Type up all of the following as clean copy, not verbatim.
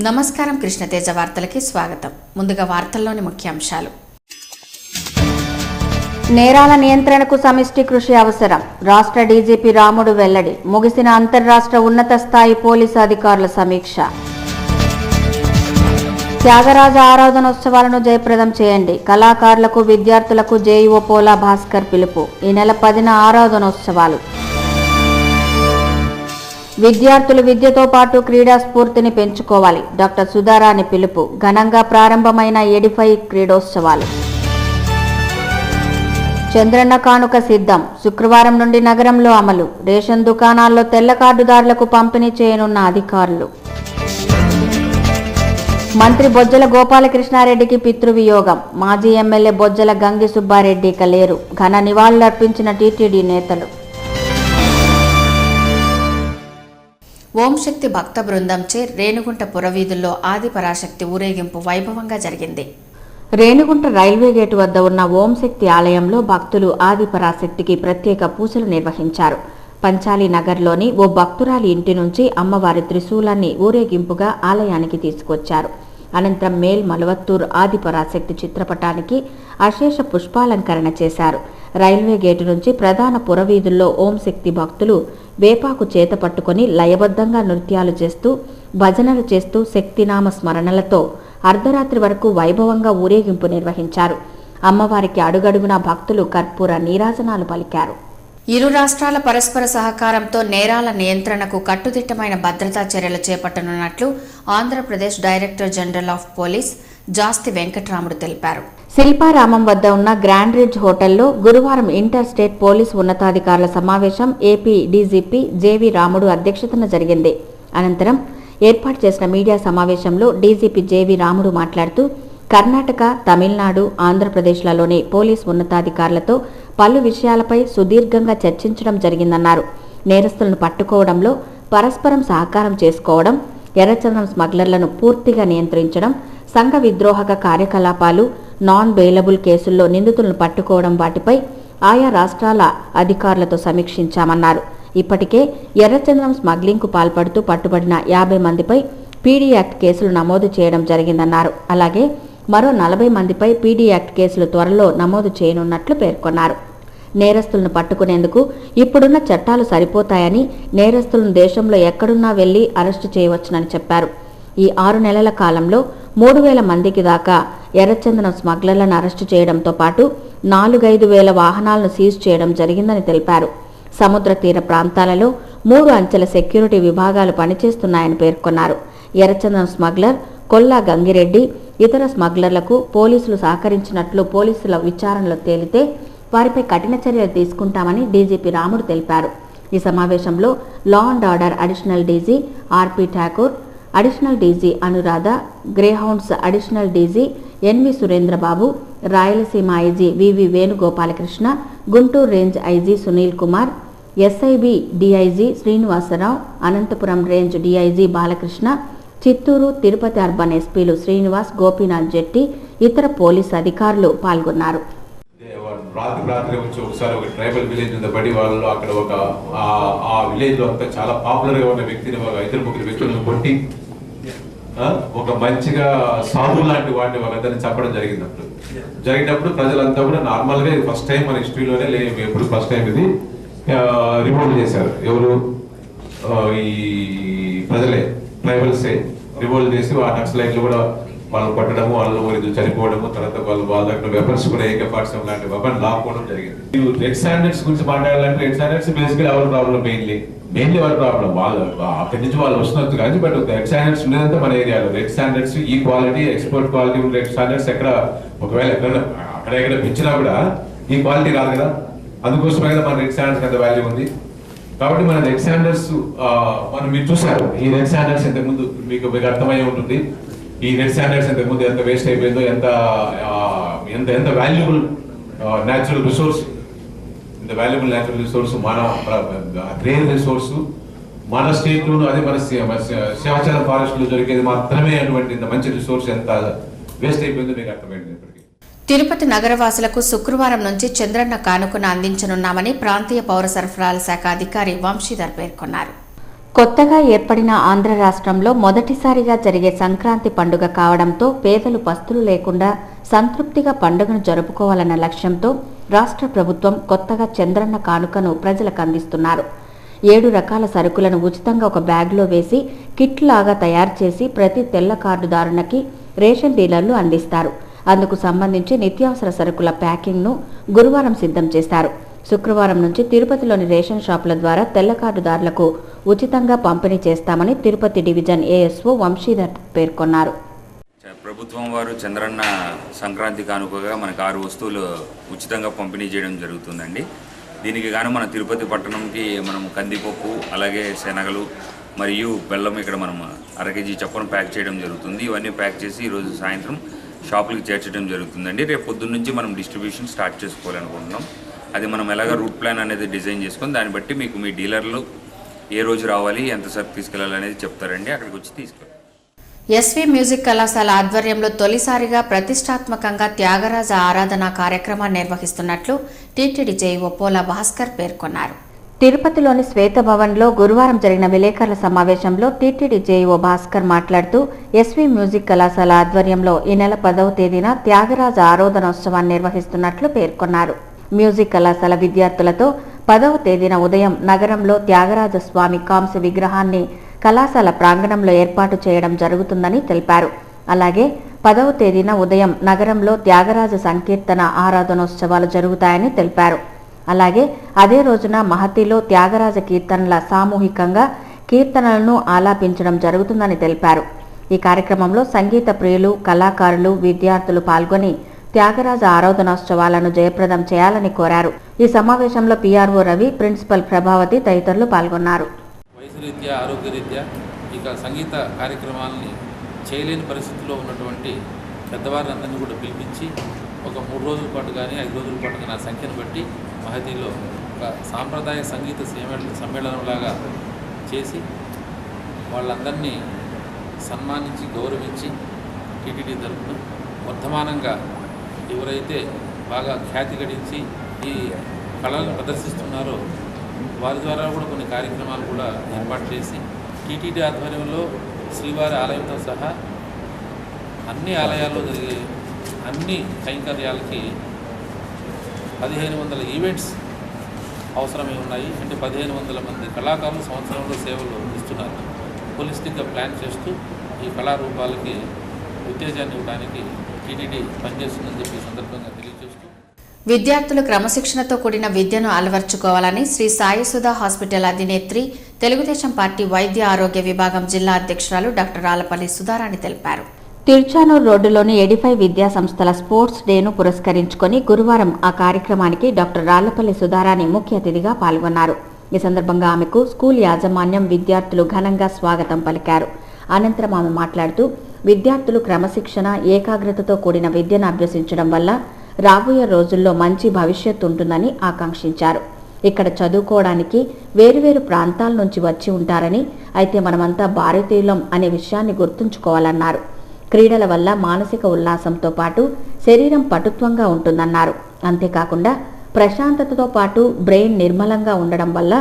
నమస్కారం. కృష్ణతేజ వార్తలకి స్వాగతం. ముందుగా వార్తల్లోని ముఖ్యాంశాలు. నేరాల నియంత్రణకు సమిష్టి కృషి అవసరం. రాష్ట్ర డీజీపీ రాముడు వెల్లడి. ముగిసిన అంతర్రాష్ట్ర ఉన్నత స్థాయి పోలీసు అధికారుల సమీక్ష. త్యాగరాజ ఆరాధనోత్సవాలను జయప్రదం చేయండి. కళాకారులకు, విద్యార్థులకు జేఈఓ పోలా భాస్కర్ పిలుపు. ఈ నెల 10న ఆరాధనోత్సవాలు. విద్యార్థులు విద్యతో పాటు క్రీడా స్ఫూర్తిని పెంచుకోవాలి. డాక్టర్ సుధారాణి పిలుపు. ఘనంగా ప్రారంభమైన ఎడిఫై క్రీడోత్సవాలు. చంద్రన్న కానుక సిద్ధం. శుక్రవారం నుండి నగరంలో అమలు. రేషన్ దుకాణాల్లో తెల్ల కార్డుదారులకు పంపిణీ చేయనున్న అధికారులు. మంత్రి బొజ్జల గోపాలకృష్ణారెడ్డికి పితృవియోగం. మాజీ ఎమ్మెల్యే బొజ్జల గంగి సుబ్బారెడ్డి ఇక లేరు. ఘన నివాళులర్పించిన టీటీడీ నేతలు. ఓం శక్తి భక్త బృందంచే రేణిగుంట పురవీధుల్లో ఆది పరాశక్తి ఊరేగింపు వైభవంగా జరిగింది. రేణిగుంట రైల్వే గేటు వద్ద ఉన్న ఓం శక్తి ఆలయంలో భక్తులు ఆది పరాశక్తికి ప్రత్యేక పూజలు నిర్వహించారు. పంచాలి నగర్లోని ఓ భక్తురాలి ఇంటి నుంచి అమ్మవారి త్రిశూలాన్ని ఊరేగింపుగా ఆలయానికి తీసుకొచ్చారు. అనంతరం మేల్ మలవత్తూర్ ఆది పరాశక్తి చిత్రపటానికి అశేష పుష్పాలంకరణ చేశారు. రైల్వే గేటు నుంచి ప్రధాన పురవీధుల్లో ఓం శక్తి భక్తులు వేపాకు చేత పట్టుకుని లయబద్ధంగా నృత్యాలు చేస్తూ, భజనలు చేస్తూ, శక్తినామ స్మరణలతో అర్ధరాత్రి వరకు వైభవంగా ఊరేగింపు నిర్వహించారు. అమ్మవారికి అడుగడుగునా భక్తులు కర్పూర నీరాజనాలు పలికారు. ఇరు రాష్ట్రాల పరస్పర సహకారంతో నేరాల నియంత్రణకు కట్టుదిట్టమైన భద్రతా చర్యలు చేపట్టనున్నట్లు Andhra Pradesh director general of police Jasti Venkatramudu తెలిపారు. శిల్పారామం వద్ద ఉన్న గ్రాండ్ రిడ్జ్ హోటల్లో గురువారం ఇంటర్ స్టేట్ పోలీస్ ఉన్నతాధికారుల సమావేశం ఏపీ డీజీపీ జేవీ రాముడు అధ్యక్షతన జరిగింది. అనంతరం ఏర్పాటు చేసిన మీడియా సమావేశంలో డీజీపీ జేవీ రాముడు మాట్లాడుతూ, కర్ణాటక, తమిళనాడు, ఆంధ్రప్రదేశ్లలోని పోలీస్ ఉన్నతాధికారులతో పలు విషయాలపై సుదీర్ఘంగా చర్చించడం జరిగిందన్నారు. నేరస్తులను పట్టుకోవడంలో పరస్పరం సహకారం చేసుకోవడం, ఎర్రచందనం స్మగ్లర్లను పూర్తిగా నియంత్రించడం, సంఘ విద్రోహక కార్యకలాపాలు, నాన్ బెయిలబుల్ కేసుల్లో నిందితులను పట్టుకోవడం వాటిపై ఆయా రాష్ట్రాల అధికారులతో సమీక్షించామన్నారు. ఇప్పటికే ఎర్రచందనం స్మగ్లింగ్కు పాల్పడుతూ పట్టుబడిన 50 మందిపై పీడీ యాక్ట్ కేసులు నమోదు చేయడం జరిగిందన్నారు. అలాగే మరో 40 మందిపై పీడీ యాక్ట్ కేసులు త్వరలో నమోదు చేయనున్నట్లు పేర్కొన్నారు. నేరస్తులను పట్టుకునేందుకు ఇప్పుడున్న చట్టాలు సరిపోతాయని, నేరస్తులను దేశంలో ఎక్కడున్నా వెళ్లి అరెస్టు చేయవచ్చునని చెప్పారు. ఈ 6 నెలల కాలంలో 3000 మందికి దాకా ఎర్రచందనం స్మగ్లర్లను అరెస్టు చేయడంతో పాటు 4-5 వేల వాహనాలను సీజ్ చేయడం జరిగిందని తెలిపారు. సముద్ర తీర ప్రాంతాలలో 3 అంచెల సెక్యూరిటీ విభాగాలు పనిచేస్తున్నాయని పేర్కొన్నారు. ఎర్రచందనం స్మగ్లర్ కొల్లా గంగిరెడ్డి, ఇతర స్మగ్లర్లకు పోలీసులు సహకరించినట్లు పోలీసుల విచారణలో తేలితే వారిపై కఠిన చర్యలు తీసుకుంటామని డీజీపీ రాముడు తెలిపారు. ఈ సమావేశంలో law and order additional DG R P Thakur, additional DG Anuradha, greyhounds additional DG N V Surendra Babu, Rayalaseema IG V V Venugopala Krishna, Guntur range IG Sunil Kumar, SIB DIG Srinivasa Rao, Anantapur range DIG Balakrishna, Chittoor, Tirupati urban ఎస్పీలు శ్రీనివాస్, గోపీనాథ్ జెట్టి, ఇతర పోలీసు అధికారులు పాల్గొన్నారు. రాత్రి వచ్చి ఒకసారి ఒక ట్రైబల్ విలేజ్ మీద పడి వాళ్ళు అక్కడ ఆ విలేజ్ లో అంతా చాలా పాపులర్ గా ఉన్న వ్యక్తిని 2-3 వ్యక్తులను కొట్టి ఒక మంచిగా సాధు లాంటి వాడిని వాళ్ళందరినీ చెప్పడం జరిగినప్పుడు ప్రజలంతా కూడా నార్మల్ గా ఫస్ట్ టైం మన హిస్టరీలోనే ఎప్పుడు ఫస్ట్ టైం ఇది రివోల్ట్ చేశారు. ఎవరు? ఈ ప్రజలే, ట్రైబల్సే రివోల్ట్ చేసి ఆ నక్సలైట్లు కూడా వాళ్ళు కొట్టడము, వాళ్ళు చనిపోవడము, తర్వాత వాళ్ళ దగ్గర వెపన్స్ కూడా AK-47 లాంటి వెపన్ లాక్కోవడం జరిగింది. రెడ్ స్టాండర్డ్స్ గురించి మాట్లాడాలంటే రెడ్ స్టాండర్డ్స్ బేసికలీ ఎవరి ప్రాబ్లం? మెయిన్లీ ఎవరి ప్రాబ్లం? వాళ్ళు అక్కడి నుంచి వాళ్ళు వస్తున్నట్టు కానీ, బట్ రెడ్ స్టాండర్డ్స్ ఉండేదంతా మన ఏరియాలో. రెడ్ స్టాండర్డ్స్, ఈ క్వాలిటీ, ఎక్స్పోర్ట్ క్వాలిటీ ఉన్న రెడ్ స్టాండర్డ్స్ ఎక్కడ ఒకవేళ ఎక్కడ పెంచినా కూడా ఈ క్వాలిటీ రాదు కదా. అందుకోసమే కదా మన రెడ్ స్టాండర్డ్స్ అంత వాల్యూ ఉంది. కాబట్టి మన రెడ్ స్టాండర్డ్స్ మనం మీరు చూసారు. ఈ రెడ్ స్టాండర్డ్స్ ఇంతకుముందు మీకు అర్థమయ్యే ఉంటుంది. ఈ రెడ్ స్టాండర్డ్స్ ఇంతకుముందు ఎంత వేస్ట్ అయిపోయిందో, ఎంత వాల్యుబుల్ న్యాచురల్ రిసోర్స్, మన రేర్ రిసోర్స్ మన స్టేట్ లోను, అదే మన సింహాచలం ఫారెస్ట్ లో దొరికేది మాత్రమే అటువంటి ఇంత మంచి రిసోర్స్ ఎంత వేస్ట్ అయిపోయిందో మీకు అర్థమైంది. తిరుపతి నగరవాసులకు శుక్రవారం నుంచి చంద్రన్న కానుకను అందించనున్నామని ప్రాంతీయ పౌర సరఫరాల శాఖ అధికారి వంశీధర్ పేర్కొన్నారు. కొత్తగా ఏర్పడిన ఆంధ్ర రాష్ట్రంలో మొదటిసారిగా జరిగే సంక్రాంతి పండుగ కావడంతో పేదలు పస్తులు లేకుండా సంతృప్తిగా పండుగను జరుపుకోవాలన్న లక్ష్యంతో రాష్ట్ర ప్రభుత్వం కొత్తగా చంద్రన్న కానుకను ప్రజలకు అందిస్తున్నారు. 7 రకాల సరుకులను ఉచితంగా ఒక బ్యాగ్లో వేసి కిట్ లాగా తయారు చేసి ప్రతి తెల్ల కార్డుదారునికి రేషన్ డీలర్లు అందిస్తారు. అందుకు సంబంధించి నిత్యావసర సరుకుల ప్యాకింగ్ను గురువారం సిద్ధం చేశారు. శుక్రవారం నుంచి తిరుపతిలోని రేషన్ షాపుల ద్వారా తెల్ల కార్డుదారులకు ఉచితంగా పంపిణీ చేస్తామని తిరుపతి డివిజన్ ఏఎస్ఓ వంశీధర్ పేర్కొన్నారు. ప్రభుత్వం వారు చంద్రన్న సంక్రాంతి కానుకగా మనకు 6 వస్తువులు ఉచితంగా పంపిణీ చేయడం జరుగుతుందండి. దీనికి గాను మన తిరుపతి పట్టణంకి మనం కందిపప్పు, అలాగే శనగలు మరియు బెల్లం ఇక్కడ మనం 1 kg చొప్పున ప్యాక్ చేయడం జరుగుతుంది. ఇవన్నీ ప్యాక్ చేసి ఈరోజు సాయంత్రం షాపులకు చేర్చడం జరుగుతుందండి. రేపు పొద్దున్న నుంచి మనం డిస్ట్రిబ్యూషన్ స్టార్ట్ చేసుకోవాలనుకుంటున్నాం. అది మనం ఎలాగ రూట్ ప్లాన్ అనేది డిజైన్ చేసుకొని దాన్ని బట్టి మీకు మీ డీలర్లు ఏ రోజు రావాలి, ఎంత సరుకు తీసుకెళ్ళాలి అనేది చెప్తారండి. అక్కడికి వచ్చి తీసుకెళ్ళాలి. ఎస్వి మ్యూజిక్ కళాశాల ఆధ్వర్యంలో తొలిసారిగా ప్రతిష్టాత్మకంగా త్యాగరాజ ఆరాధన కార్యక్రమాన్ని నిర్వహిస్తున్నట్లు టీటీడీ జేఈఓ పోలా భాస్కర్ పేర్కొన్నారు. తిరుపతిలోని శ్వేతభవన్లో గురువారం జరిగిన విలేకరుల సమావేశంలో టీటీడీ జేఈఓ భాస్కర్ మాట్లాడుతూ ఎస్వి మ్యూజిక్ కళాశాల ఆధ్వర్యంలో ఈ నెల 10వ తేదీన త్యాగరాజ ఆరాధనోత్సవాన్ని నిర్వహిస్తున్నట్లు పేర్కొన్నారు. మ్యూజిక్ కళాశాల విద్యార్థులతో 10వ తేదీన ఉదయం నగరంలో త్యాగరాజ స్వామి కాంస్య విగ్రహాన్ని కళాశాల ప్రాంగణంలో ఏర్పాటు చేయడం జరుగుతుందని తెలిపారు. అలాగే 10వ తేదీన ఉదయం నగరంలో త్యాగరాజ సంకీర్తన ఆరాధనోత్సవాలు జరుగుతాయని తెలిపారు. అలాగే అదే రోజున మహతిలో త్యాగరాజ కీర్తనల సామూహికంగా కీర్తనలను ఆలాపించడం జరుగుతుందని తెలిపారు. ఈ కార్యక్రమంలో సంగీత ప్రియులు, కళాకారులు, విద్యార్థులు పాల్గొని త్యాగరాజ ఆరాధనోత్సవాలను జయప్రదం చేయాలని కోరారు. ఈ సమావేశంలో పిఆర్ఓ రవి, ప్రిన్సిపల్ ప్రభావతి తదితరులు పాల్గొన్నారు. వయసు రీత్యా, ఆరోగ్యరీత్యా ఇక సంగీత కార్యక్రమాలని చేయలేని పరిస్థితుల్లో ఉన్నటువంటి పెద్దవారిని కూడా పిలిపించి ఒక 3 రోజుల పాటు కానీ 5 రోజుల పాటు కానీ ఆ సంఖ్యను బట్టి మహతిలో ఒక సాంప్రదాయ సంగీత సమ్మేళనంలాగా చేసి వాళ్ళందరినీ సన్మానించి గౌరవించి టీటీడీ తరఫున వర్ధమానంగా ఎవరైతే బాగా ఖ్యాతి గడించి ఈ కళలను ప్రదర్శిస్తున్నారో వారి ద్వారా కూడా కొన్ని కార్యక్రమాలు కూడా ఏర్పాటు చేసి టీటీడీ ఆధ్వర్యంలో శ్రీవారి ఆలయంతో సహా అన్ని ఆలయాల్లో జరిగే అన్ని కైంకర్యాలకి 1500 ఈవెంట్స్ అవసరమై ఉన్నాయి. అంటే 1500 మంది కళాకారులు సంవత్సరంలో సేవలు ఇస్తున్నారు. హోలిస్టిక్గా ప్లాన్ చేస్తూ ఈ కళారూపాలకి ఉత్తేజాన్ని ఇవ్వడానికి టీటీడీ పనిచేస్తుందని చెప్పి సందర్భంగా తెలియజేస్తూ విద్యార్థులు క్రమశిక్షణతో కూడిన విద్యను అలవర్చుకోవాలని శ్రీ సాయిసుధా హాస్పిటల్ అధినేత్రి, తెలుగుదేశం పార్టీ వైద్య ఆరోగ్య విభాగం జిల్లా అధ్యక్షురాలు డాక్టర్ ఆలపల్లి సుధారాణి తెలిపారు. తిరుచానూరు రోడ్డులోని ఎడిఫై విద్యా సంస్థల స్పోర్ట్స్ డేను పురస్కరించుకొని గురువారం ఆ కార్యక్రమానికి డాక్టర్ రాళ్లపల్లి సుధారాణి ముఖ్య అతిథిగా పాల్గొన్నారు. ఈ సందర్భంగా ఆమెకు స్కూల్ యాజమాన్యం, విద్యార్థులు ఘనంగా స్వాగతం పలికారు. అనంతరం ఆమె మాట్లాడుతూ విద్యార్థులు క్రమశిక్షణ, ఏకాగ్రతతో కూడిన విద్యను అభ్యసించడం వల్ల రాబోయే రోజుల్లో మంచి భవిష్యత్తు ఉంటుందని ఆకాంక్షించారు. ఇక్కడ చదువుకోవడానికి వేరువేరు ప్రాంతాల నుంచి వచ్చి ఉంటారని, అయితే మనమంతా భారతీయులం అనే విషయాన్ని గుర్తుంచుకోవాలన్నారు. క్రీడల వల్ల మానసిక ఉల్లాసంతో పాటు శరీరం పటుత్వంగా ఉంటుందన్నారు. అంతేకాకుండా ప్రశాంతతతో పాటు బ్రెయిన్ నిర్మలంగా ఉండడం వల్ల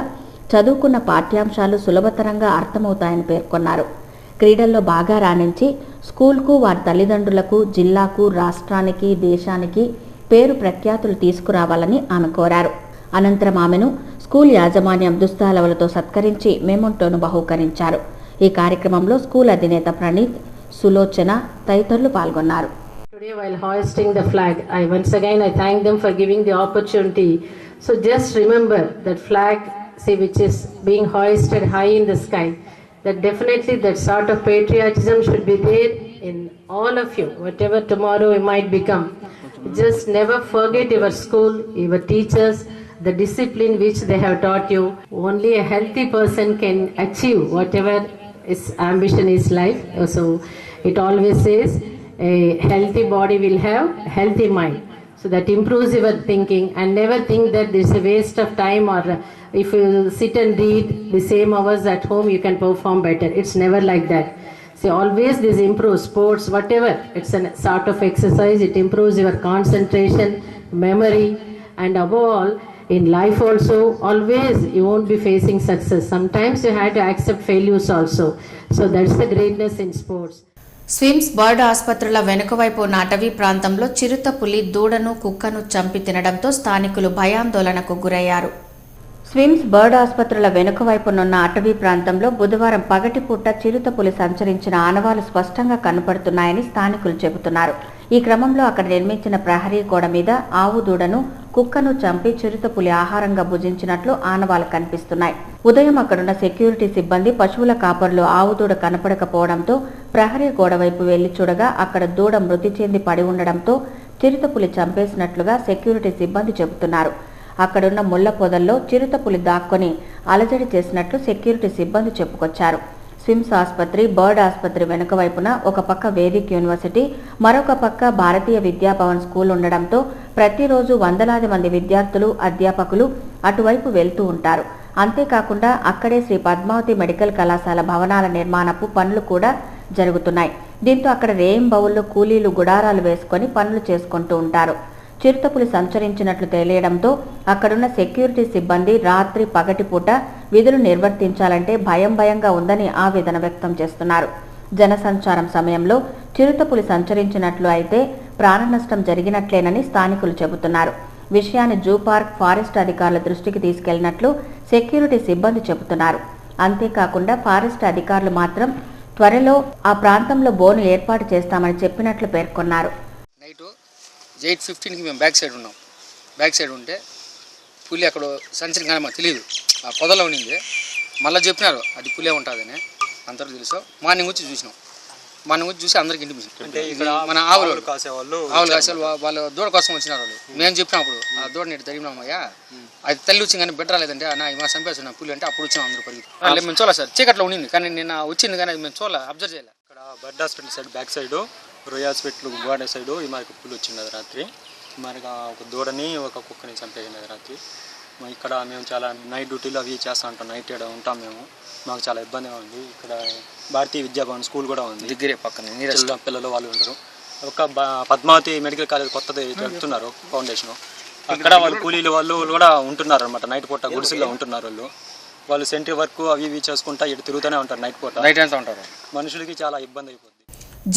చదువుకున్న పాఠ్యాంశాలు సులభతరంగా అర్థమవుతాయని పేర్కొన్నారు. క్రీడల్లో బాగా రాణించి స్కూల్కు, వారి తల్లిదండ్రులకు, జిల్లాకు, రాష్ట్రానికి, దేశానికి పేరు ప్రఖ్యాతులు తీసుకురావాలని ఆమె కోరారు. అనంతరం ఆమెను స్కూల్ యాజమాన్యం దుస్తాలవలతో సత్కరించి మెమోంటోను బహూకరించారు. ఈ కార్యక్రమంలో స్కూల్ అధినేత ప్రణీత్, సులోచన తదితరులు పాల్గొన్నారు. Today, while hoisting the flag, I once again thank them for giving the opportunity. So just remember that flag, see, which is being hoisted high in the sky, that definitely that sort of patriotism should be there in all of you, whatever tomorrow you might become. Just never forget your school, your teachers, the discipline which they have taught you. Only a healthy person can achieve whatever his ambition is life. So it always says a healthy body will have a healthy mind. So that improves your thinking, and never think that this is a waste of time, or if you sit and read the same hours at home you can perform better. It's never like that. See, always this improves sports, whatever. It's a sort of exercise. It improves your concentration, memory, and above all In life also, always you won't be facing success. Sometimes you have to accept failures also. So that's the greatness in sports. SVIMS bird ఆసుపత్రుల వెనుకవైపు ఉన్న అటవీ ప్రాంతంలో చిరుత పులి దూడను కుక్కను చంపి తినడంతో స్థానికులు భయాందోళనకు గురయ్యారు. స్విమ్స్ బర్డ్ ఆసుపత్రుల వెనుక వైపునున్న అటవీ ప్రాంతంలో బుధవారం పగటిపూట చిరుతపులి సంచరించిన ఆనవాలు స్పష్టంగా కనపడుతున్నాయని స్థానికులు చెబుతున్నారు. ఈ క్రమంలో అక్కడ నిర్మించిన ప్రహరీ గోడ మీద ఆవు దూడను కుక్కను చంపి చిరుతపులి ఆహారంగా భుజించినట్లు ఆనవాలు కనిపిస్తున్నాయి. ఉదయం అక్కడున్న సెక్యూరిటీ సిబ్బంది పశువుల కాపర్లు ఆవు దూడ కనపడకపోవడంతో ప్రహరీ గోడ వైపు వెళ్లి చూడగా అక్కడ దూడ మృతి చెంది పడి ఉండడంతో చిరుతపులి చంపేసినట్లుగా సెక్యూరిటీ సిబ్బంది చెబుతున్నారు. అక్కడున్న ముళ్ల పొదల్లో చిరుతపులి దాక్కొని అలజడి చేసినట్లు సెక్యూరిటీ సిబ్బంది చెప్పుకొచ్చారు. స్విమ్స్ ఆసుపత్రి, బర్డ్ ఆసుపత్రి వెనుక వైపున ఒక పక్క వేదిక్ యూనివర్సిటీ, మరొక పక్క భారతీయ విద్యాభవన్ స్కూల్ ఉండడంతో ప్రతిరోజు వందలాది మంది విద్యార్థులు, అధ్యాపకులు అటువైపు వెళ్తూ ఉంటారు. అంతేకాకుండా అక్కడే శ్రీ పద్మావతి మెడికల్ కళాశాల భవనాల నిర్మాణపు పనులు కూడా జరుగుతున్నాయి. దీంతో అక్కడ రేయింబౌల్లో కూలీలు గుడారాలు వేసుకొని పనులు చేసుకుంటూ ఉంటారు. చిరుతపులి సంచరించినట్లు తెలియడంతో అక్కడున్న సెక్యూరిటీ సిబ్బంది రాత్రి పగటిపూట విధులు నిర్వర్తించాలంటే భయంగా ఉందని ఆవేదన వ్యక్తం చేస్తున్నారు. జనసంచారం సమయంలో చిరుతపులి సంచరించినట్లు అయితే ప్రాణ నష్టం జరిగినట్లేనని స్థానికులు చెబుతున్నారు. విషయాన్ని జూ పార్క్, ఫారెస్ట్ అధికారుల దృష్టికి తీసుకెళ్లినట్లు సెక్యూరిటీ సిబ్బంది చెబుతున్నారు. అంతేకాకుండా ఫారెస్ట్ అధికారులు మాత్రం త్వరలో ఆ ప్రాంతంలో బోను ఏర్పాటు చేస్తామని చెప్పినట్లు పేర్కొన్నారు. 8:15కి మేము బ్యాక్ సైడ్ ఉంటే పులి అక్కడ సంచరి కానీ మాకు తెలియదు, ఆ పొదలో ఉండింది. మళ్ళీ చెప్పినారు అది పులే ఉంటుందని, అంతవరకు తెలుసు. మార్నింగ్ వచ్చి చూసి అందరికి ఇంటికి మన ఆవులు కాసేవాళ్ళు వాళ్ళు దూడ కోసం వచ్చినారు. వాళ్ళు మేము చెప్పినప్పుడు ఆ దూడ నీటి జరిగినామయ్యా, అది తల్లి వచ్చింది కానీ బిడ్డ రాలేదంటే అన్న మా చంపేస్తున్నా పులి అంటే అప్పుడు వచ్చినాం అందరూ పరిగెత్తి. మేము చూడాలి సార్, చీకట్లో ఉండింది కానీ నిన్న వచ్చింది కానీ మేము చూడాలి, అబ్జర్వ్ చేయాలి. ఇక్కడ bird hospital side back side, రొయ్య హాస్పిటల్ గోడ సైడు ఈ మనకు పులి వచ్చింది రాత్రి. మనకు ఒక దూడని ఒక కుక్కని చంపేసినది రాత్రి. ఇక్కడ మేము చాలా నైట్ డ్యూటీలు అవి చేస్తూ ఉంటాం, నైట్ ఇక్కడ ఉంటాం మేము. మాకు చాలా ఇబ్బందిగా ఉంది. ఇక్కడ భారతీయ విద్యాభవన్ స్కూల్ కూడా ఉంది దగ్గరే పక్కన, పిల్లలు వాళ్ళు ఉంటారు. ఒక పద్మావతి మెడికల్ కాలేజ్ కొత్తది జరుపుతున్నారు ఫౌండేషన్, అక్కడ వాళ్ళు కూలీలు వాళ్ళు కూడా ఉంటున్నారు అనమాట. నైట్ పూట గుడిసెల్లో ఉంటున్నారు వాళ్ళు సెంట్రీ వర్క్ అవి ఇవి చేసుకుంటా ఇటు తిరుగుతూనే ఉంటారు నైట్ పూట. నైట్ అంతా ఉంటారు. మనుషులకి చాలా ఇబ్బంది అయిపోతుంది.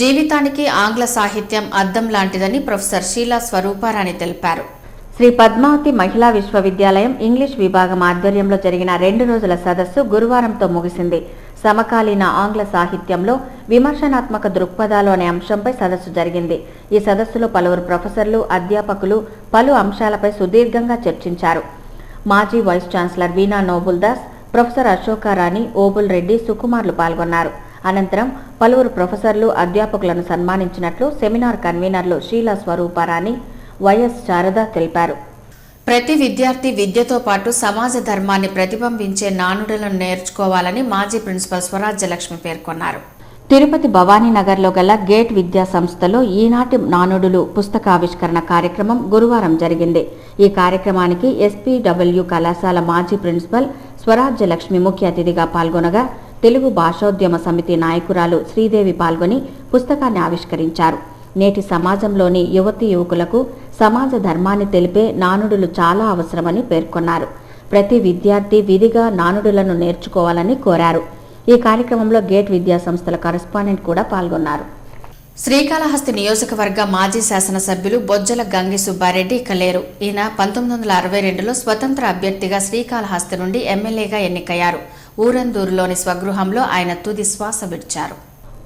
జీవితానికి ఆంగ్ల సాహిత్యం అద్దం లాంటిదని ప్రొఫెసర్ షీలా స్వరూపారాణి తెలిపారు. శ్రీ పద్మావతి మహిళా విశ్వవిద్యాలయం ఇంగ్లీష్ విభాగం ఆధ్వర్యంలో జరిగిన 2 రోజుల సదస్సు గురువారంతో ముగిసింది. సమకాలీన ఆంగ్ల సాహిత్యంలో విమర్శనాత్మక దృక్పథాలు అనే అంశంపై సదస్సు జరిగింది. ఈ సదస్సులో పలువురు ప్రొఫెసర్లు, అధ్యాపకులు పలు అంశాలపై సుదీర్ఘంగా చర్చించారు. మాజీ వైస్ ఛాన్సలర్ వీణా నోబుల్ దాస్, ప్రొఫెసర్ అశోకారాణి, ఓబుల్ రెడ్డి, సుకుమార్లు పాల్గొన్నారు. అనంతరం పలువురు ప్రొఫెసర్లు, అధ్యాపకులను సన్మానించినట్లు సెమినార్ కన్వీనర్లు షీలా స్వరూపారాణి, వైఎస్ శారద తెలిపారు. ప్రతి విద్యార్థి విద్యతో పాటు సమాజ ధర్మాన్ని ప్రతిబింబించే నానుడులను నేర్చుకోవాలని మాజీ ప్రిన్సిపల్ స్వరాజ్యలక్ష్మి పేర్కొన్నారు. తిరుపతి భవానీనగర్లో గల గేట్ విద్యా సంస్థలో ఈనాటి నానుడులు పుస్తకావిష్కరణ కార్యక్రమం గురువారం జరిగింది. ఈ కార్యక్రమానికి ఎస్పీడబ్ల్యూ కళాశాల మాజీ ప్రిన్సిపల్ స్వరాజ్యలక్ష్మి ముఖ్య అతిథిగా పాల్గొనగా తెలుగు భాషోద్యమ సమితి నాయకురాలు శ్రీదేవి పాల్గొని పుస్తకాన్ని ఆవిష్కరించారు. నేటి సమాజంలోని యువతీ యువకులకు సమాజ ధర్మాన్ని తెలిపే నానుడులు చాలా అవసరమని పేర్కొన్నారు. ప్రతి విద్యార్థి విధిగా నానుడులను నేర్చుకోవాలని కోరారు. ఈ కార్యక్రమంలో గేట్ విద్యా సంస్థల కరెస్పాండెంట్ కూడా పాల్గొన్నారు. శ్రీకాళహస్తి నియోజకవర్గ మాజీ శాసనసభ్యులు బొజ్జల గంగి సుబ్బారెడ్డి ఇక లేరు. ఈయన 1962లో స్వతంత్ర అభ్యర్థిగా శ్రీకాళహస్తి నుండి ఎమ్మెల్యేగా ఎన్నికయ్యారు. ఊరందూరులోని స్వగృహంలో ఆయన తుది శ్వాస విడిచారు.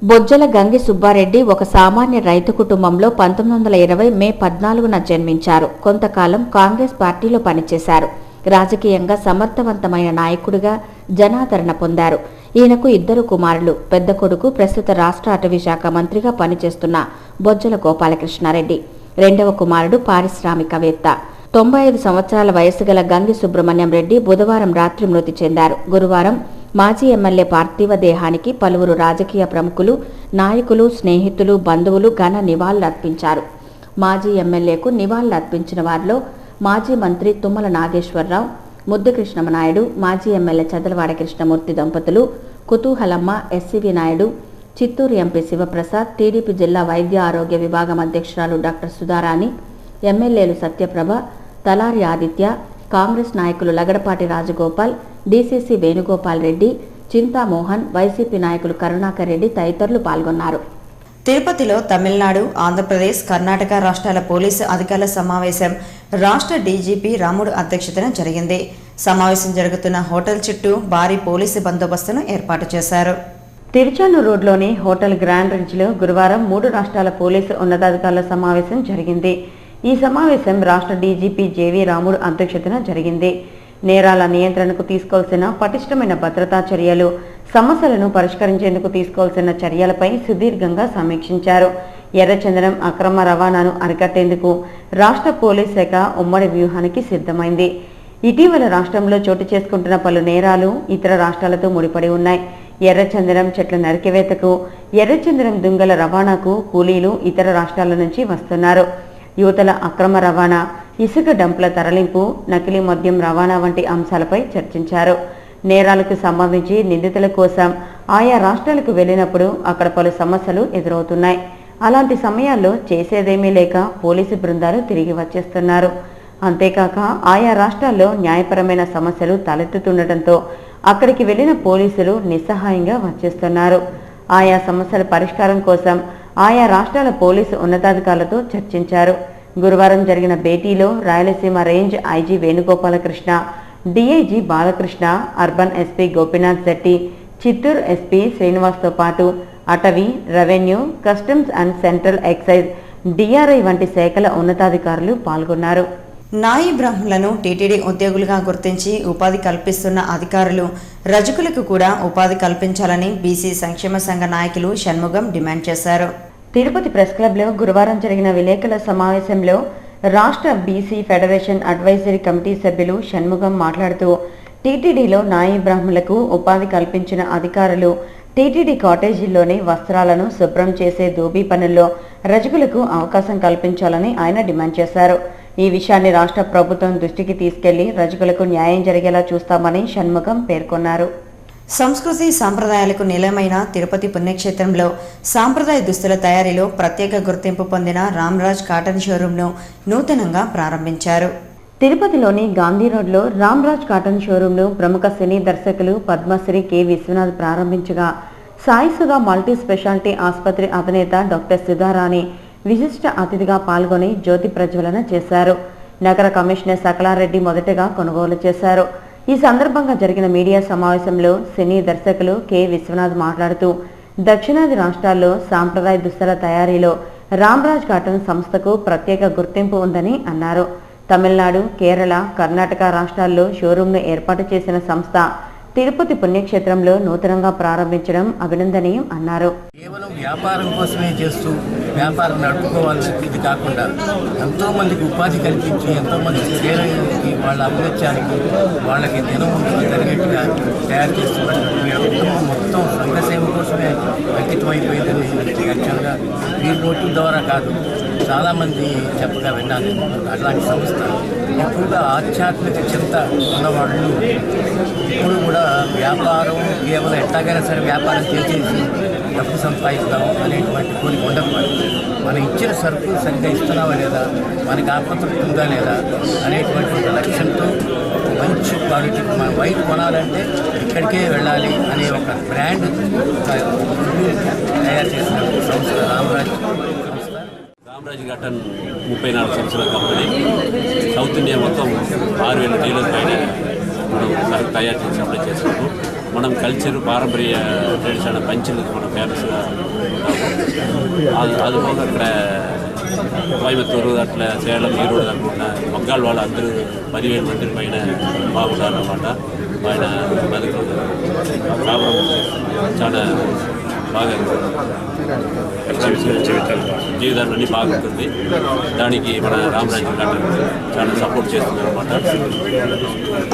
బొజ్జల గంగి సుబ్బారెడ్డి ఒక సామాన్య రైతు కుటుంబంలో 1920 మే 14న జన్మించారు. కొంతకాలం కాంగ్రెస్ పార్టీలో పనిచేశారు. రాజకీయంగా సమర్థవంతమైన నాయకుడిగా జనాదరణ పొందారు. ఈయనకు 2 కుమారులు. పెద్ద కొడుకు ప్రస్తుత రాష్ట్ర అటవీ శాఖ మంత్రిగా పనిచేస్తున్న బొజ్జల గోపాలకృష్ణారెడ్డి, 2వ కుమారుడు పారిశ్రామికవేత్త. 95 సంవత్సరాల వయసు గల గంగి సుబ్రహ్మణ్యం రెడ్డి బుధవారం రాత్రి మృతి చెందారు. గురువారం మాజీ ఎమ్మెల్యే పార్థివ దేహానికి పలువురు రాజకీయ ప్రముఖులు, నాయకులు, స్నేహితులు, బంధువులు ఘన నివాళులర్పించారు. మాజీ ఎమ్మెల్యేకు నివాళులర్పించిన వారిలో మాజీ మంత్రి తుమ్మల నాగేశ్వరరావు, ముద్దుకృష్ణమనాయుడు, మాజీ ఎమ్మెల్యే చదలవాడ కృష్ణమూర్తి దంపతులు, కుతూహలమ్మ, ఎస్సీవి నాయుడు, చిత్తూరు ఎంపీ శివప్రసాద్, టీడీపీ జిల్లా వైద్య ఆరోగ్య విభాగం అధ్యక్షురాలు డాక్టర్ సుధారాణి, ఎమ్మెల్యేలు సత్యప్రభ, తలారి ఆదిత్య, కాంగ్రెస్ నాయకులు లగడపాటి రాజగోపాల్, డీసీసీ వేణుగోపాల్ రెడ్డి, చింతామోహన్, వైసీపీ నాయకులు కరుణాకర్ రెడ్డి తదితరులు పాల్గొన్నారు. తిరుపతిలో తమిళనాడు, ఆంధ్రప్రదేశ్, కర్ణాటక రాష్ట్రాల పోలీసు అధికారుల సమావేశం రాష్ట్ర డీజీపీ రాముడు అధ్యక్షతన జరిగింది. సమావేశం జరుగుతున్న హోటల్ చుట్టూ భారీ పోలీసు బందోబస్తును ఏర్పాటు చేశారు. తిరుచానూరు రోడ్లోని హోటల్ గ్రాండ్ రిజ్లో గురువారం 3 రాష్ట్రాల పోలీసు ఉన్నతాధికారుల సమావేశం జరిగింది. ఈ సమావేశం రాష్ట్ర డీజీపీ జేవీ రాముడు అధ్యక్షతన జరిగింది. నేరాల నియంత్రణకు తీసుకోవాల్సిన పటిష్టమైన భద్రతా చర్యలు, సమస్యలను పరిష్కరించేందుకు తీసుకోవాల్సిన చర్యలపై సుదీర్ఘంగా సమీక్షించారు. ఎర్రచందనం అక్రమ రవాణాను అరికట్టేందుకు రాష్ట్ర పోలీస్ శాఖ ఉమ్మడి వ్యూహానికి సిద్ధమైంది. ఇటీవల రాష్ట్రంలో చోటు చేసుకుంటున్న పలు నేరాలు ఇతర రాష్ట్రాలతో ముడిపడి ఉన్నాయి. ఎర్రచందనం చెట్ల నరికివేతకు, ఎర్రచందనం దుంగల రవాణాకు కూలీలు ఇతర రాష్ట్రాల నుంచి వస్తున్నారు. యువతల అక్రమ రవాణా, ఇసుక డంపుల తరలింపు, నకిలీ మద్యం రవాణా వంటి అంశాలపై చర్చించారు. నేరాలకు సంబంధించి నిందితుల కోసం ఆయా రాష్ట్రాలకు వెళ్లినప్పుడు అక్కడ పలు సమస్యలు ఎదురవుతున్నాయి. అలాంటి సమయాల్లో చేసేదేమీ లేక పోలీసు బృందాలు తిరిగి వచ్చేస్తున్నారు. అంతేకాక ఆయా రాష్ట్రాల్లో న్యాయపరమైన సమస్యలు తలెత్తుతుండటంతో అక్కడికి వెళ్లిన పోలీసులు నిస్సహాయంగా వచ్చేస్తున్నారు. ఆయా సమస్యల పరిష్కారం కోసం ఆయా రాష్ట్రాల పోలీసు ఉన్నతాధికారులతో చర్చించారు. గురువారం జరిగిన భేటీలో Rayalaseema range IG Venugopalakrishna, DIG Balakrishna, urban SP Gopinath Shetty, Chittoor SP శ్రీనివాస్తో పాటు అటవీ, revenue, customs and central excise, DRI వంటి శాఖల ఉన్నతాధికారులు పాల్గొన్నారు. నాయి బ్రాహ్మణులను టీటీడీ ఉద్యోగులుగా గుర్తించి ఉపాధి కల్పిస్తున్న అధికారులు రజకులకు కూడా ఉపాధి కల్పించాలని బీసీ సంక్షేమ సంఘ నాయకులు షణ్ముగం డిమాండ్ చేశారు. తిరుపతి ప్రెస్ క్లబ్లో గురువారం జరిగిన విలేకరుల సమావేశంలో రాష్ట్ర బీసీ ఫెడరేషన్ అడ్వైజరీ కమిటీ సభ్యులు షణ్ముగం మాట్లాడుతూ టీటీడీలో నాయి బ్రాహ్మణులకు ఉపాధి కల్పించిన అధికారులు టీటీడీ కాటేజీల్లోని వస్త్రాలను శుభ్రం చేసే దోబీ పనుల్లో రజకులకు అవకాశం కల్పించాలని ఆయన డిమాండ్ చేశారు. ఈ విషయాన్ని రాష్ట్ర ప్రభుత్వం దృష్టికి తీసుకెళ్లి రజకులకు న్యాయం జరిగేలా చూస్తామని షణ్ముగం పేర్కొన్నారు. సంస్కృతి సాంప్రదాయాలకు నిలయమైన తిరుపతి పుణ్యక్షేత్రంలో సాంప్రదాయ దుస్తుల తయారీలో ప్రత్యేక గుర్తింపు పొందిన రామ్రాజ్ కాటన్ షోరూంను నూతనంగా ప్రారంభించారు. తిరుపతిలోని గాంధీ రోడ్లో రామ్రాజ్ కాటన్ షోరూంను ప్రముఖ సినీ దర్శకులు పద్మశ్రీ కె విశ్వనాథ్ ప్రారంభించగా సాయి సుధా మల్టీ స్పెషాలిటీ ఆసుపత్రి అధినేత డాక్టర్ సుధారాణి విశిష్ట అతిథిగా పాల్గొని జ్యోతి ప్రజ్వలన చేశారు. నగర కమిషనర్ సకలారెడ్డి మొదటగా కొనుగోలు చేశారు. ఈ సందర్భంగా జరిగిన మీడియా సమావేశంలో సినీ దర్శకులు కె విశ్వనాథ్ మాట్లాడుతూ దక్షిణాది రాష్ట్రాల్లో సాంప్రదాయ దుస్తుల తయారీలో రామ్రాజ్ కాటన్ సంస్థకు ప్రత్యేక గుర్తింపు ఉందని అన్నారు. తమిళనాడు, కేరళ, కర్ణాటక రాష్ట్రాల్లో షోరూంను ఏర్పాటు చేసిన సంస్థ తిరుపతి పుణ్యక్షేత్రంలో నూతనంగా ప్రారంభించడం అభినందనీయం అన్నారు. కేవలం వ్యాపారం కోసమే చేస్తూ వ్యాపారం నడుపుకోవాల్సింది కాకుండా ఎంతోమందికి ఉపాధి కల్పించి ఎంతోమంది స్త్రీలకి వాళ్ళ అభివృద్ధికి వాళ్ళకి దినం జరిగేట్టుగా తయారు చేస్తున్నటువంటి కుటుంబం మొత్తం సంఘసేవ కోసమే అంకితమైపోయిందని యాక్చువల్గా ఈ నోట్ల ద్వారా కాదు, చాలామంది చెప్పగా విన్నాను. అట్లాంటి సంస్థ ఎక్కువగా ఆధ్యాత్మిక చింత ఉన్నవాళ్ళు ఇప్పుడు కూడా వ్యాపారం కేవలం ఎట్లాగైనా సరే వ్యాపారం చేసేసి డబ్బు సంపాదిస్తాం అనేటువంటి కోరిక ఉండకూడదు. మనం ఇచ్చిన సరుకులు సరిగ్గా ఇస్తున్నావా లేదా, మనకి ఆత్మతృప్తి ఉందా లేదా అనేటువంటి ఒక లక్ష్యంతో మంచి క్వాలిటీ మన వైపు కొనాలంటే ఇక్కడికే వెళ్ళాలి అనే ఒక బ్రాండ్ తయారు చేసిన సంస్థ రామ్రాజ్ సంస్థ. రామ్రాజ్ కాటన్ 34 సంవత్సరాల కంపెనీ. సౌత్ ఇండియా మొత్తం 6,000 డీలర్ పైన మనం సరుకు తయారు చేసి అప్లై చేస్తున్నాము. మనం కల్చర్ పారంపర్య ట్రెడిషనల్ పంచులకు మనం ఫేమస్గా ఉంటాము. అది పోగా అక్కడ కోయంబత్తూరు అట్లా సేలం, ఈరోడు అనుకుంటున్నా మగ్గాళ్ళ వాళ్ళు అందరూ 10,000 మంది పైన బాగుంటారు అన్నమాట. ఆయన బతుకు కాపురం చాలా బాగా జీవితాన్ని అన్నీ బాగుంటుంది. దానికి మన రామ్రాజ్ కాటన్ చాలా సపోర్ట్ చేస్తుంది అనమాట.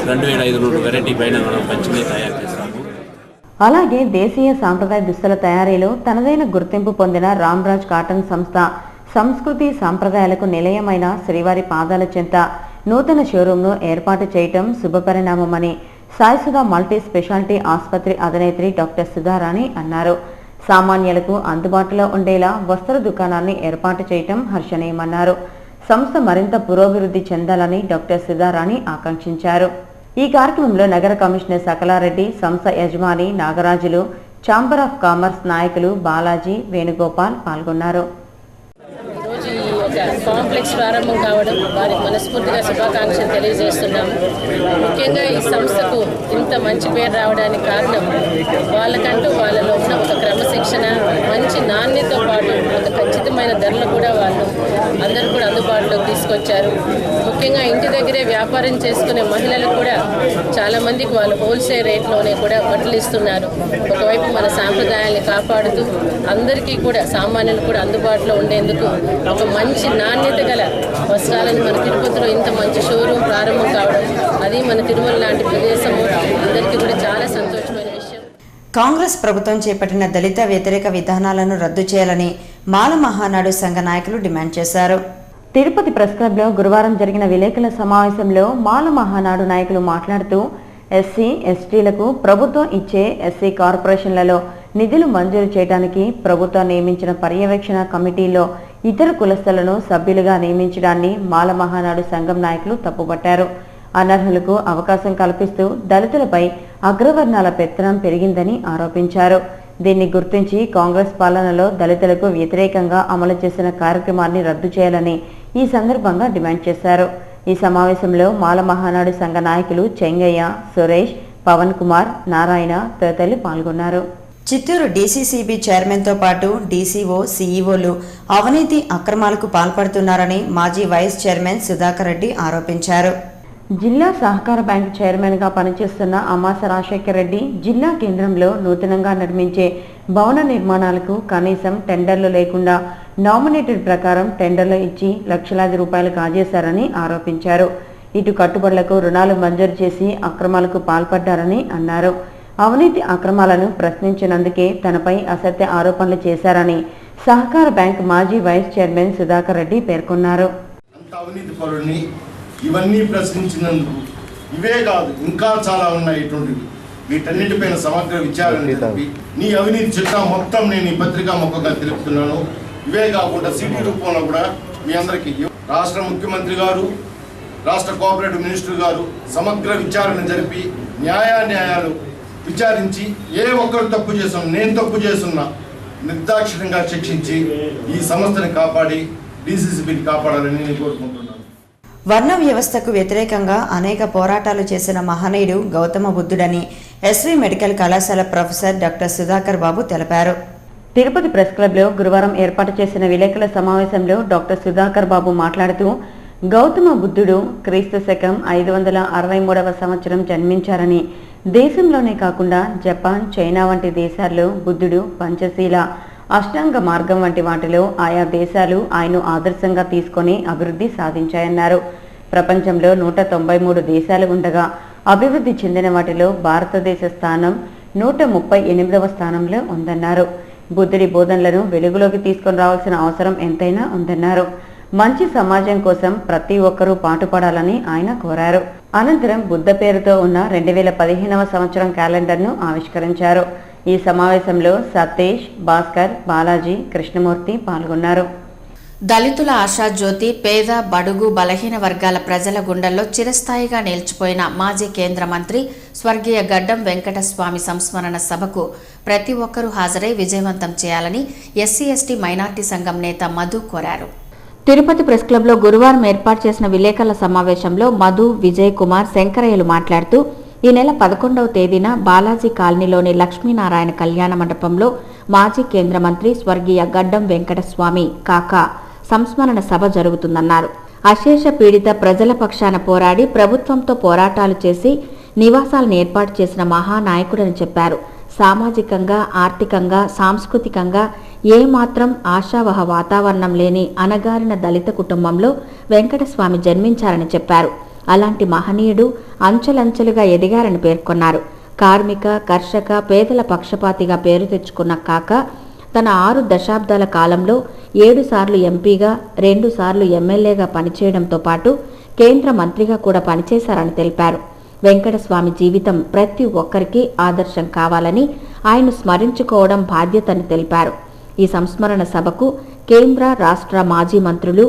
2,500 వెరైటీ పైన మనం పంచిని తయారు చేస్తాము. అలాగే దేశీయ సాంప్రదాయ దుస్తుల తయారీలో తనదైన గుర్తింపు పొందిన రామ్రాజ్ కాటన్ సంస్థ సంస్కృతి సాంప్రదాయాలకు నిలయమైన శ్రీవారి పాదాల చెంత నూతన షోరూంను ఏర్పాటు చేయటం శుభపరిణామమని సాయి సుధా మల్టీ స్పెషాలిటీ ఆసుపత్రి అధినేత్రి డాక్టర్ సుధారాణి అన్నారు. సామాన్యులకు అందుబాటులో ఉండేలా వస్త్ర దుకాణాన్ని ఏర్పాటు చేయటం హర్షణీయమన్నారు. సంస్థ మరింత పురోభివృద్ధి చెందాలని డాక్టర్ సుధారాణి ఆకాంక్షించారు. ఈ కార్యక్రమంలో నగర కమిషనర్ సకలారెడ్డి, సంస్థ యజమాని నాగరాజులు, ఛాంబర్ ఆఫ్ కామర్స్ నాయకులు బాలాజీ, వేణుగోపాల్ పాల్గొన్నారు. కాంప్లెక్స్ ప్రారంభం కావడం వారికి మనస్ఫూర్తిగా శుభాకాంక్షలు తెలియజేస్తున్నాము. ముఖ్యంగా ఈ సంస్థకు ఇంత మంచి పేరు రావడానికి కారణం వాళ్ళకంటూ వాళ్ళలో ఉన్న ఒక క్రమశిక్షణ, మంచి నాణ్యతతో పాటు ఒక ఖచ్చితమైన ధరలు కూడా వాళ్ళు అందరూ కూడా అందుబాటులోకి తీసుకొచ్చారు. ముఖ్యంగా ఇంటి దగ్గరే వ్యాపారం చేసుకునే మహిళలు కూడా చాలామందికి వాళ్ళు హోల్సేల్ రేట్లోనే కూడా బట్టలు ఇస్తున్నారు. ఒకవైపు మన సాంప్రదాయాల్ని కాపాడుతూ అందరికీ కూడా సామాన్యులు కూడా అందుబాటులో ఉండేందుకు ఒక మంచి నాణ్యత గల వస్త్రాలను మన తిరుపతిలో ఇంత మంచి షోరూమ్ ప్రారంభం కావడం, అది మన తిరుమల లాంటి ప్రదేశము అందరికీ కూడా చాలా సంతోషమైన విషయం. కాంగ్రెస్ ప్రభుత్వం చేపట్టిన దళిత వ్యతిరేక విధానాలను రద్దు చేయాలని మాల మహానాడు సంఘ నాయకులు డిమాండ్ చేశారు. తిరుపతి ప్రెస్ క్లబ్లో గురువారం జరిగిన విలేకరుల సమావేశంలో మాల మహానాడు నాయకులు మాట్లాడుతూ ఎస్సీ, ఎస్టీలకు ప్రభుత్వం ఇచ్చే ఎస్సీ కార్పొరేషన్లలో నిధులు మంజూరు చేయడానికి ప్రభుత్వం నియమించిన పర్యవేక్షణ కమిటీలో ఇతర కులస్తులను సభ్యులుగా నియమించడాన్ని మాల మహానాడు సంఘం నాయకులు తప్పుపట్టారు. అనర్హులకు అవకాశం కల్పిస్తూ దళితులపై అగ్రవర్ణాల పెత్తనం పెరిగిందని ఆరోపించారు. దీన్ని గుర్తించి కాంగ్రెస్ పాలనలో దళితులకు వ్యతిరేకంగా అమలు చేసిన కార్యక్రమాన్ని రద్దు చేయాలని ఈ సందర్భంగా డిమాండ్ చేశారు. ఈ సమావేశంలో మాల మహానాడు సంఘ నాయకులు చెంగయ్య, సురేష్, పవన్ కుమార్, నారాయణ తదితరులు పాల్గొన్నారు. చిత్తూరు డీసీసీబీ చైర్మన్తో పాటు డీసీఓ, సీఈఓలు అవినీతి అక్రమాలకు పాల్పడుతున్నారని మాజీ వైస్ చైర్మన్ సుధాకర్ రెడ్డి ఆరోపించారు. జిల్లా సహకార బ్యాంకు చైర్మన్గా పనిచేస్తున్న అమాస రాజశేఖర్ రెడ్డి జిల్లా కేంద్రంలో నూతనంగా నిర్మించే భవన నిర్మాణాలకు కనీసం టెండర్లు లేకుండా నామినేటెడ్ ప్రకారం టెండర్లు ఇచ్చి లక్షలాది రూపాయలు కాజేశారని ఆరోపించారు. ఇటు కట్టుబడులకు రుణాలు మంజూరు చేసి అక్రమాలకు పాల్పడ్డారని అన్నారు. అవినీతి అక్రమాలను ప్రశ్నించినందుకే తనపై అసత్య ఆరోపణలు చేశారని సహకార బ్యాంక్ మాజీ వైస్ చైర్మన్ సుధాకర్ రెడ్డి పేర్కొన్నారు. ఇవన్నీ ప్రశ్నించినందుకు ఇవే కాదు, ఇంకా చాలా ఉన్నాయి. ఇటువంటివి వీటన్నిటిపైన సమగ్ర విచారణ జరిపి నీ అవినీతి చిట్టా మొత్తం నేను ఈ పత్రికా ముఖంగా తెలుపుతున్నాను. ఇవే కాకుండా సిటీ రూపంలో కూడా మీ అందరికీ రాష్ట్ర ముఖ్యమంత్రి గారు, రాష్ట్ర కోఆపరేటివ్ మినిస్టర్ గారు సమగ్ర విచారణ జరిపి న్యాయాలు విచారించి ఏ ఒక్కరు తప్పు చేస్తున్నా, నేను తప్పు చేస్తున్నా నిర్దాక్షిణ్యంగా శిక్షించి ఈ సంస్థని కాపాడి డీసీసీబీని కాపాడాలని నేను కోరుకుంటున్నాను. వర్ణ వ్యవస్థకు వ్యతిరేకంగా అనేక పోరాటాలు చేసిన మహనీయుడు గౌతమ బుద్ధుడని ఎస్వి మెడికల్ కళాశాల ప్రొఫెసర్ డాక్టర్ సుధాకర్ బాబు తెలిపారు. తిరుపతి ప్రెస్ క్లబ్లో గురువారం ఏర్పాటు చేసిన విలేకరుల సమావేశంలో డాక్టర్ సుధాకర్ బాబు మాట్లాడుతూ గౌతమ బుద్ధుడు క్రీస్తు శకం 563వ సంవత్సరం జన్మించారని, దేశంలోనే కాకుండా జపాన్, చైనా వంటి దేశాల్లో బుద్ధుడు పంచశీల, అష్టాంగ మార్గం వంటి వాటిలో ఆయా దేశాలు ఆయన్ను ఆదర్శంగా తీసుకొని అభివృద్ధి సాధించాయన్నారు. ప్రపంచంలో 193 దేశాలు ఉండగా అభివృద్ధి చెందిన వాటిలో భారతదేశ స్థానం 138వ స్థానంలో ఉందన్నారు. బుద్ధుడి బోధనలను వెలుగులోకి తీసుకొని రావాల్సిన అవసరం ఎంతైనా ఉందన్నారు. మంచి సమాజం కోసం ప్రతి ఒక్కరూ పాటుపడాలని ఆయన కోరారు. అనంతరం బుద్ధ పేరుతో ఉన్న 2015వ సంవత్సరం క్యాలెండర్ను ఆవిష్కరించారు. ఈ సమావేశంలో సతీష్, భాస్కర్, బాలాజీ, కృష్ణమూర్తి పాల్గొన్నారు. దళితుల ఆశాజ్యోతి, పేద, బడుగు, బలహీన వర్గాల ప్రజల గుండెల్లో చిరస్థాయిగా నిలిచిపోయిన మాజీ కేంద్ర మంత్రి స్వర్గీయ గడ్డం వెంకటస్వామి సంస్మరణ సభకు ప్రతి ఒక్కరూ హాజరై విజయవంతం చేయాలని ఎస్సీ ఎస్టీ మైనార్టీ సంఘం నేత మధు కోరారు. తిరుపతి ప్రెస్ క్లబ్లో గురువారం ఏర్పాటు చేసిన విలేకరుల సమావేశంలో మధు, విజయ్ కుమార్, శంకరయ్యలు మాట్లాడుతూ ఈ నెల 11వ తేదీన బాలాజీ కాలనీలోని లక్ష్మీనారాయణ కళ్యాణ మండపంలో మాజీ కేంద్ర మంత్రి స్వర్గీయ గడ్డం వెంకటస్వామి కాకా సంస్మరణ సభ జరుగుతుందన్నారు. అశేష పీడిత ప్రజల పక్షాన పోరాడి ప్రభుత్వంతో పోరాటాలు చేసి నివాసాలను ఏర్పాటు చేసిన మహానాయకుడని చెప్పారు. సామాజికంగా, ఆర్థికంగా, సాంస్కృతికంగా ఏమాత్రం ఆశావహ వాతావరణం లేని అణగారిన దళిత కుటుంబంలో వెంకటస్వామి జన్మించారని చెప్పారు. అలాంటి మహనీయుడు అంచెలంచెలుగా ఎదిగారని పేర్కొన్నారు. కార్మిక, కర్షక, పేదల పక్షపాతిగా పేరు తెచ్చుకున్న కాకా తన 6 దశాబ్దాల కాలంలో 7 సార్లు ఎంపీగా, 2 సార్లు ఎమ్మెల్యేగా పనిచేయడంతో పాటు కేంద్ర మంత్రిగా కూడా పనిచేశారని తెలిపారు. వెంకటస్వామి జీవితం ప్రతి ఒక్కరికి ఆదర్శం కావాలని ఆయన స్మరించుకోవడం బాధ్యతని తెలిపారు. ఈ సంస్మరణ సభకు కేంద్ర, రాష్ట్ర మాజీ మంత్రులు,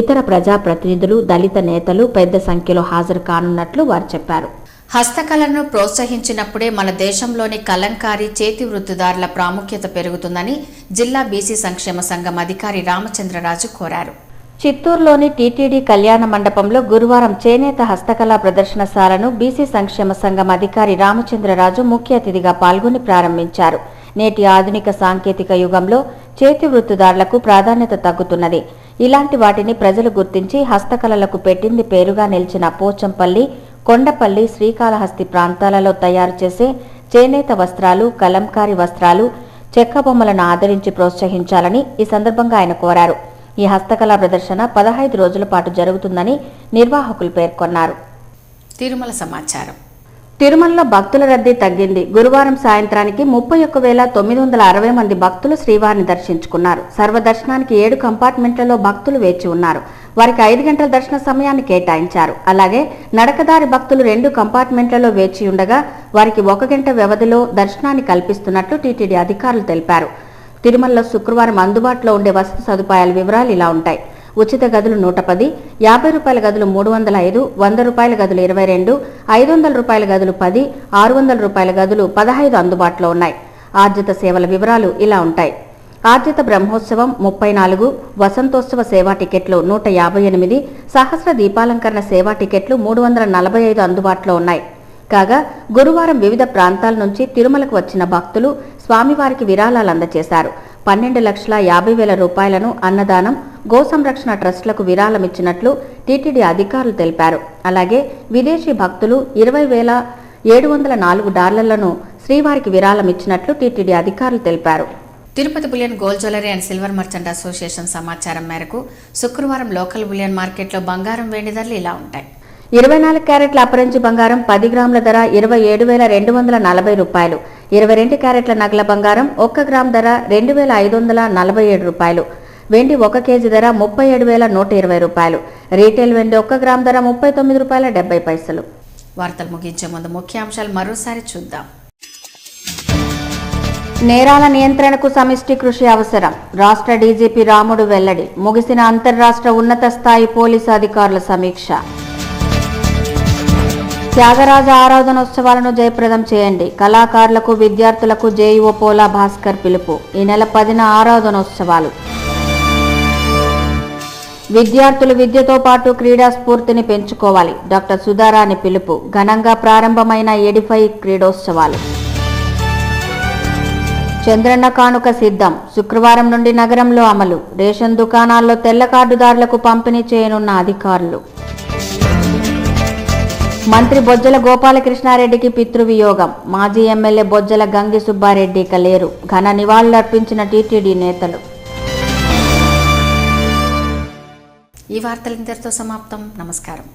ఇతర ప్రజాప్రతినిధులు, దళిత నేతలు పెద్ద సంఖ్యలో హాజరు కానున్నట్లు వారు చెప్పారు. హస్తకళను ప్రోత్సహించినప్పుడే మన దేశంలోని కలంకారీ చేతి వృత్తిదారుల ప్రాముఖ్యత పెరుగుతుందని జిల్లా బీసీ సంక్షేమ సంఘం అధికారి రామచంద్రరాజు కోరారు. చిత్తూరులోని టీటీడీ కళ్యాణ మండపంలో గురువారం చేనేత హస్తకళా ప్రదర్శనశాలను బీసీ సంక్షేమ సంఘం అధికారి రామచంద్రరాజు ముఖ్య అతిథిగా పాల్గొని ప్రారంభించారు. నేటి ఆధునిక సాంకేతిక యుగంలో చేతి వృత్తిదారులకు ప్రాధాన్యత తగ్గుతున్నది. ఇలాంటి వాటిని ప్రజలు గుర్తించి హస్తకళలకు పెట్టింది పేరుగా నిలిచిన పోచంపల్లి, కొండపల్లి, శ్రీకాళహస్తి ప్రాంతాలలో తయారు చేసే చేనేత వస్త్రాలు, కలంకారీ వస్త్రాలు, చెక్క బొమ్మలను ఆదరించి ప్రోత్సహించాలని ఈ సందర్భంగా ఆయన కోరారు. ఈ హస్తకళా ప్రదర్శన 15 రోజుల పాటు జరుగుతుందని నిర్వాహకులు పేర్కొన్నారు. తిరుమల సమాచారం. తిరుమలలో భక్తుల రద్దీ తగ్గింది. గురువారం సాయంత్రానికి 31,960 మంది భక్తులు శ్రీవారిని దర్శించుకున్నారు. సర్వదర్శనానికి 7 కంపార్ట్మెంట్లలో భక్తులు వేచి ఉన్నారు. వారికి 5 గంటల దర్శన సమయాన్ని కేటాయించారు. అలాగే నడకదారి భక్తులు 2 కంపార్ట్మెంట్లలో వేచి ఉండగా వారికి 1 గంట వ్యవధిలో దర్శనాన్ని కల్పిస్తున్నట్లు టీటీడీ అధికారులు తెలిపారు. తిరుమలలో శుక్రవారం అందుబాటులో ఉండే వసతి సదుపాయాల వివరాలు ఇలా ఉంటాయి. ఉచిత గదులు 110, 50 రూపాయల గదులు 305, 100 రూపాయల గదులు 22, 500 రూపాయల గదులు 10, 600 రూపాయల గదులు 15 అందుబాటులో ఉన్నాయి. ఆర్జిత సేవల వివరాలు ఇలా ఉంటాయి. ఆర్జిత బ్రహ్మోత్సవం 34, వసంతోత్సవ సేవా టికెట్లు 158, సహస్ర దీపాలంకరణ సేవా టికెట్లు 345 అందుబాటులో ఉన్నాయి. కాగా గురువారం వివిధ ప్రాంతాల నుంచి తిరుమలకు వచ్చిన భక్తులు స్వామివారికి విరాళాలు అందజేశారు. 12,50,000 రూపాయలను అన్నదానం, గో సంరక్షణ ట్రస్టులకు విరాళం ఇచ్చినట్లు టీటీడీ అధికారులు తెలిపారు. అలాగే విదేశీ భక్తులు 20,704 డాలర్లను శ్రీవారికి విరాళం ఇచ్చినట్లు టీటీడీ అధికారులు తెలిపారు. Tirupati bullion gold jewellery and silver merchant association సమాచారం మేరకు శుక్రవారం లోకల్ బులియన్ మార్కెట్లో బంగారం వెండి ధరలు ఇలా ఉంటాయి. 24 క్యారెట్ల అపరంజి బంగారం 10 గ్రాముల ధర 27,240 రూపాయలు. 22 క్యారెట్ల నగల బంగారం 1 గ్రామ్ ధర 2,547 రూపాయలు. వెండి 1 కేజీ ధర 37,120 రూపాయలు. రీటైల్ వెండి 1 గ్రామ్ ధర 39 రూపాయల 70 పైసలు. వార్తలు ముగించే ముందు ముఖ్యాంశాలు మరోసారి చూద్దాం. నేరాల నియంత్రణకు సమిష్టి కృషి అవసరం. రాష్ట్ర డీజీపీ రాముడు వెల్లడి. ముగిసిన అంతర్రాష్ట్ర ఉన్నత స్థాయి పోలీసు అధికారుల సమీక్ష. త్యాగరాజ ఆరాధనోత్సవాలను జయప్రదం చేయండి. కళాకారులకు, విద్యార్థులకు జేఈఓ పోలా భాస్కర్ పిలుపు. ఈ నెల 10న ఆరాధనోత్సవాలు. విద్యార్థులు విద్యతో పాటు క్రీడా స్ఫూర్తిని పెంచుకోవాలి. డాక్టర్ సుధారాణి పిలుపు. ఘనంగా ప్రారంభమైన ఎడిఫై క్రీడోత్సవాలు. చంద్రన్న కానుక సిద్ధం. శుక్రవారం నుండి నగరంలో అమలు. రేషన్ దుకాణాల్లో తెల్ల కార్డుదారులకు పంపిణీ చేయనున్న అధికారులు. మంత్రి బొజ్జల గోపాలకృష్ణారెడ్డికి పితృవియోగం. మాజీ ఎమ్మెల్యే బొజ్జల గంగి సుబ్బారెడ్డి ఇక లేరు. ఘన నివాళులర్పించిన టీటీడీ నేతలు. ఈ వార్తలు ఇంతటితో సమాప్తం. నమస్కారం.